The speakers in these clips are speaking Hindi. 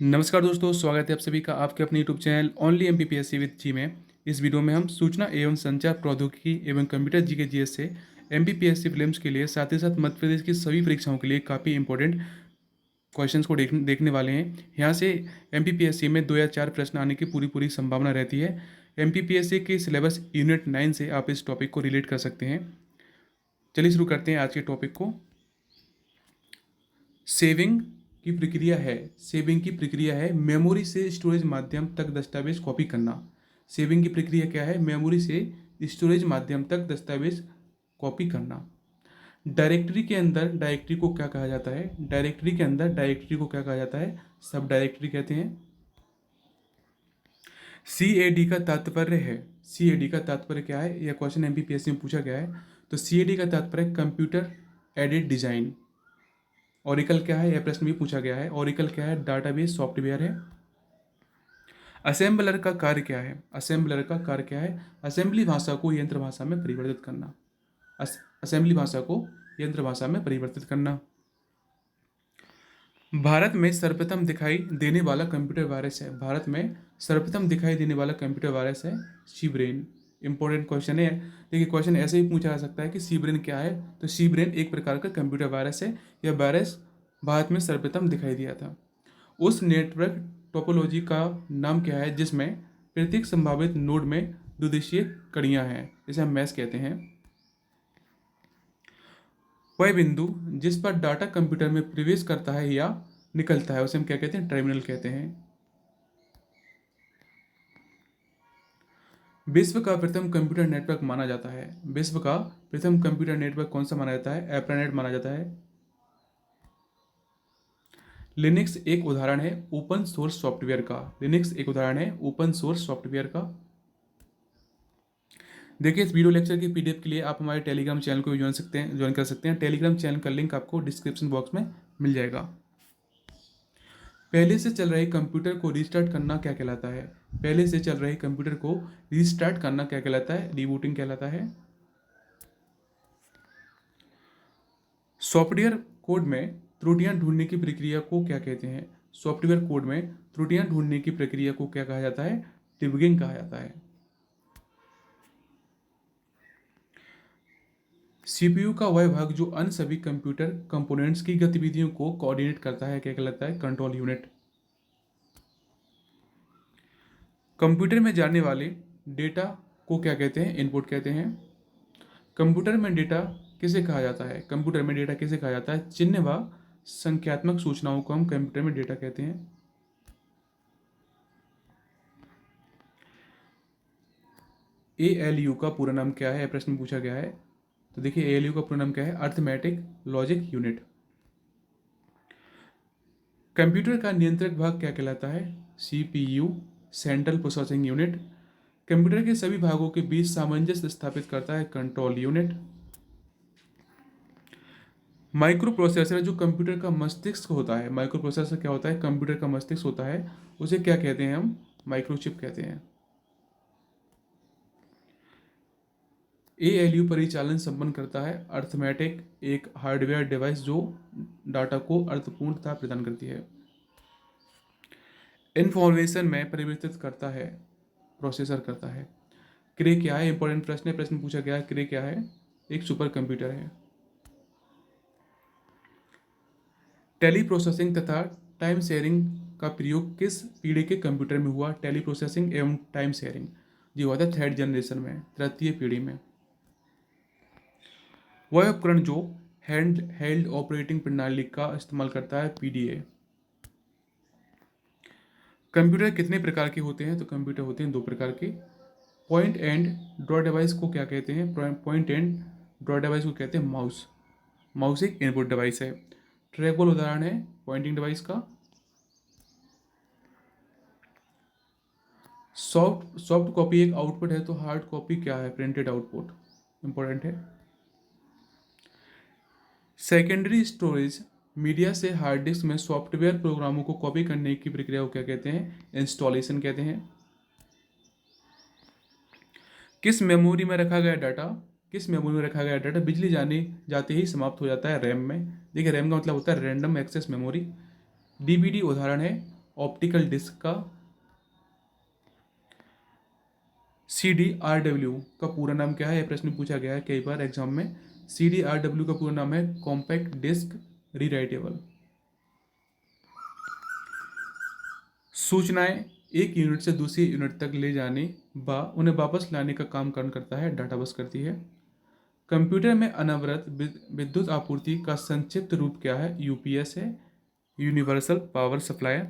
नमस्कार दोस्तों, स्वागत है आप सभी का आपके अपने YouTube channel only MPPSC with G में। इस वीडियो में हम सूचना एवं संचार प्रौद्योगिकी एवं कंप्यूटर जी के जीएस से एमपीपीएससी प्रीलिम्स के लिए साथ ही साथ मध्य प्रदेश की सभी परीक्षाओं के लिए काफ़ी इंपॉर्टेंट क्वेश्चंस को देखने वाले हैं। यहाँ से एमपीपीएससी में 2 या 4 प्रश्न आने की पूरी संभावना रहती है। एमपीपीएससी के सिलेबस यूनिट 9 से आप इस टॉपिक को रिलेट कर सकते हैं। चलिए शुरू करते हैं आज के टॉपिक को। सेविंग की प्रक्रिया है मेमोरी से स्टोरेज माध्यम तक दस्तावेज कॉपी करना। सेविंग की प्रक्रिया क्या है? मेमोरी से स्टोरेज माध्यम तक दस्तावेज कॉपी करना। डायरेक्टरी के अंदर डायरेक्टरी को क्या कहा जाता है? डायरेक्टरी के अंदर डायरेक्टरी को क्या कहा जाता है? सब डायरेक्टरी कहते हैं। CAD का तात्पर्य है, CAD का तात्पर्य क्या है? यह क्वेश्चन एमपीपीएससी में पूछा गया है। तो CAD का तात्पर्य कंप्यूटर एडेड डिजाइन। ओरेकल क्या है? यह प्रश्न भी पूछा गया है। ओरेकल क्या है? डाटाबेस सॉफ्टवेयर है। असेंबलर का कार्य क्या है? असेंबलर का कार्य क्या है? असेंबली भाषा को यंत्र भाषा में परिवर्तित करना। असेंबली भाषा को यंत्र भाषा में परिवर्तित करना। भारत में सर्वप्रथम दिखाई देने वाला कंप्यूटर वायरस है। भारत में सर्वप्रथम दिखाई देने वाला कंप्यूटर वायरस है सीब्रेन। इंपॉर्टेंट क्वेश्चन है। देखिए, क्वेश्चन ऐसे ही पूछा जा सकता है कि सीब्रेन क्या है? तो सीब्रेन एक प्रकार का कंप्यूटर वायरस है। यह वायरस भारत में सर्वप्रथम दिखाई दिया था। उस नेटवर्क टोपोलॉजी का नाम क्या है जिसमें प्रत्येक संभावित नोड में द्विदिशीय कड़ियाँ हैं, जिसे हम मैश कहते हैं। वह बिंदु जिस पर डाटा कंप्यूटर में प्रवेश करता है या निकलता है उसे हम क्या कहते हैं? टर्मिनल कहते हैं। विश्व का प्रथम कंप्यूटर नेटवर्क माना जाता है। विश्व का प्रथम कंप्यूटर नेटवर्क कौन सा माना जाता है? एप्रनेट माना जाता है। लिनक्स एक उदाहरण है ओपन सोर्स सॉफ्टवेयर का। लिनक्स एक उदाहरण है ओपन सोर्स सॉफ्टवेयर का। देखिए, इस वीडियो लेक्चर की पीडीएफ के लिए आप हमारे टेलीग्राम चैनल को भी ज्वाइन कर सकते हैं। टेलीग्राम चैनल का लिंक आपको डिस्क्रिप्शन बॉक्स में मिल जाएगा। पहले से चल रहे कंप्यूटर को रीस्टार्ट करना क्या कहलाता है? पहले से चल रहे कंप्यूटर को रीस्टार्ट करना क्या कहलाता है? रीबूटिंग कहलाता है। सॉफ्टवेयर कोड में त्रुटियां ढूंढने की प्रक्रिया को क्या कहते हैं? सॉफ्टवेयर कोड में त्रुटियां ढूंढने की प्रक्रिया को क्या कहा जाता है? डिबगिंग कहा जाता है। सीपीयू का वह भाग जो अन्य सभी कंप्यूटर कंपोनेंट्स की गतिविधियों को कोऑर्डिनेट करता है क्या कहलाता है? Control unit. कंप्यूटर में जाने वाले डेटा को क्या कहते हैं? इनपुट कहते हैं। कंप्यूटर में डेटा किसे कहा जाता है? कंप्यूटर में डेटा किसे कहा जाता है? चिन्ह व संख्यात्मक सूचनाओं को हम कंप्यूटर में डेटा कहते हैं। ALU का पूरा नाम क्या है? प्रश्न पूछा गया है। तो देखिए, ALU का पूरा नाम क्या है? Arithmetic logic unit. कंप्यूटर का नियंत्रक भाग क्या कहलाता है? CPU central processing unit. Computer के सभी भागों के बीच सामंजस्य स्थापित करता है कंट्रोल यूनिट। माइक्रो प्रोसेसर जो कंप्यूटर का मस्तिष्क होता है, माइक्रो प्रोसेसर क्या होता है? कंप्यूटर का मस्तिष्क होता है, उसे क्या कहते हैं हम? माइक्रोचिप कहते हैं। ALU परिचालन संपन्न करता है अर्थमेटिक, एक हार्डवेयर डिवाइस जो डाटा को अर्थपूर्णता प्रदान करती है। इंफॉर्मेशन में परिवर्तित करता है, प्रोसेसर करता है। क्रे क्या है? इंपॉर्टेंट प्रश्न है, प्रश्न पूछा गया है। क्रे क्या है? एक सुपर कंप्यूटर है। टेली प्रोसेसिंग तथा टाइम शेयरिंग का प्रयोग किस पीढ़ी के कंप्यूटर में हुआ? टेली प्रोसेसिंग एवं टाइम शेयरिंग जी हुआ था थर्ड जनरेशन में, तृतीय पीढ़ी में। वह उपकरण जो हैंड हेल्ड ऑपरेटिंग प्रणाली का इस्तेमाल करता है, PDA। कंप्यूटर कितने प्रकार के होते हैं? तो कंप्यूटर होते हैं 2 प्रकार के। पॉइंट एंड ड्रॉ डिवाइस को क्या कहते हैं? पॉइंट एंड ड्रॉ डिवाइस को कहते हैं माउस। माउस एक इनपुट डिवाइस है। ट्रैकबॉल उदाहरण है पॉइंटिंग डिवाइस का। सॉफ्ट कॉपी एक आउटपुट है, तो हार्ड कॉपी क्या है? Printed output. इंपॉर्टेंट है। सेकेंडरी स्टोरेज मीडिया से हार्ड डिस्क में सॉफ्टवेयर प्रोग्रामों को कॉपी करने की प्रक्रिया को क्या कहते हैं? इंस्टॉलेशन कहते हैं। किस मेमोरी में रखा गया डाटा बिजली जाने जाते ही समाप्त हो जाता है? रैम में। देखिए, रैम का मतलब होता है रैंडम एक्सेस मेमोरी। DVD उदाहरण है ऑप्टिकल डिस्क का CDRW का पूरा नाम क्या है? यह प्रश्न पूछा गया है कई बार एग्जाम में। CDRW का पूरा नाम है कॉम्पैक्ट डिस्क रीराइटेबल। सूचनाएं एक यूनिट से दूसरी यूनिट तक ले जाने उन्हें वापस लाने का काम करता है, डाटा बस करती है। कंप्यूटर में अनवरत विद्युत आपूर्ति का संक्षिप्त रूप क्या है? UPS है, यूनिवर्सल पावर सप्लाई।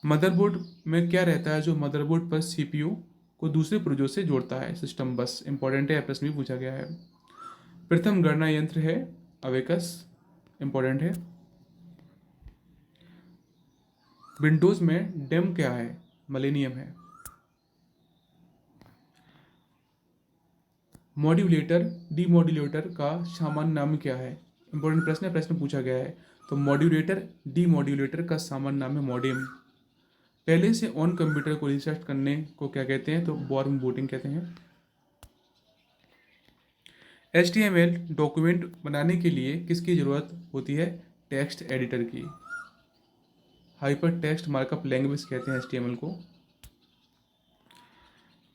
मदरबोर्ड में क्या रहता है जो मदरबोर्ड पर CPU को दूसरे पुर्जों से जोड़ता है? सिस्टम बस। इंपॉर्टेंट है, प्रश्न भी पूछा गया है। प्रथम गणना यंत्र है अवेकस, इंपॉर्टेंट है। विंडोज में डेम क्या है? मिलेनियम है। मॉड्यूलेटर डीमॉड्यूलेटर का सामान्य नाम क्या है? इंपॉर्टेंट प्रश्न है, प्रश्न पूछा गया है। तो मॉड्यूलेटर डीमॉड्यूलेटर का सामान्य नाम है मॉडेम। पहले से ऑन कंप्यूटर को रिस्टार्ट करने को क्या कहते हैं? तो वार्म बूटिंग कहते हैं। HTML डॉक्यूमेंट बनाने के लिए किसकी ज़रूरत होती है? टेक्स्ट एडिटर की। हाइपर टेक्स्ट मार्कअप लैंग्वेज कहते हैं HTML को।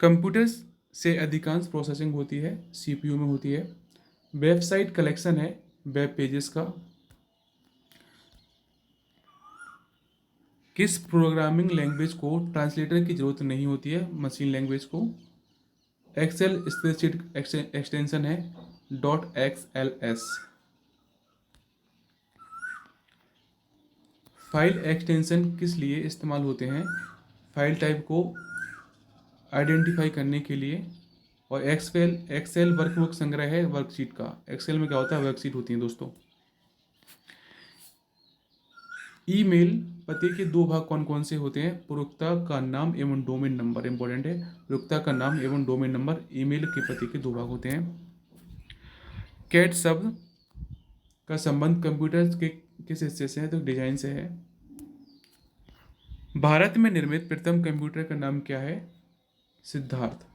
कंप्यूटर्स से अधिकांश प्रोसेसिंग होती है CPU में होती है। वेबसाइट कलेक्शन है वेब पेजेस का। किस प्रोग्रामिंग लैंग्वेज को ट्रांसलेटर की जरूरत नहीं होती है? मशीन लैंग्वेज को। एक्सेल स्प्रेडशीट एक्सटेंशन है .xls। फाइल एक्सटेंशन किस लिए इस्तेमाल होते हैं? फाइल टाइप को आइडेंटिफाई करने के लिए। और एक्सेल वर्कबुक संग्रह है वर्कशीट का। एक्सेल में क्या होता है? वर्कशीट होती है दोस्तों। ईमेल पते के दो भाग कौन कौन से होते हैं? प्रयोक्ता का नाम एवं डोमेन नंबर। इंपॉर्टेंट है, प्रयोक्ता का नाम एवं डोमेन नंबर ईमेल के पते के दो भाग होते हैं। कैट शब्द का संबंध कंप्यूटर के किस हिस्से से है? तो डिजाइन से है। भारत में निर्मित प्रथम कंप्यूटर का नाम क्या है? सिद्धार्थ।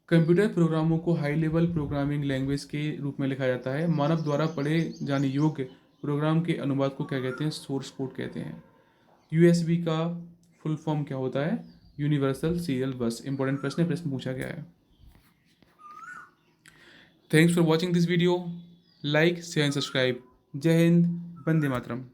कंप्यूटर प्रोग्रामों को हाई लेवल प्रोग्रामिंग लैंग्वेज के रूप में लिखा जाता है। मानव द्वारा पढ़े जाने योग्य प्रोग्राम के अनुवाद को क्या कहते हैं? सोर्स कोड कहते हैं। USB का फुल फॉर्म क्या होता है? यूनिवर्सल सीरियल बस। इंपॉर्टेंट प्रश्न है, प्रश्न पूछा गया है। Thanks for watching this video. Like share and subscribe. जय हिंद, वंदे मातरम।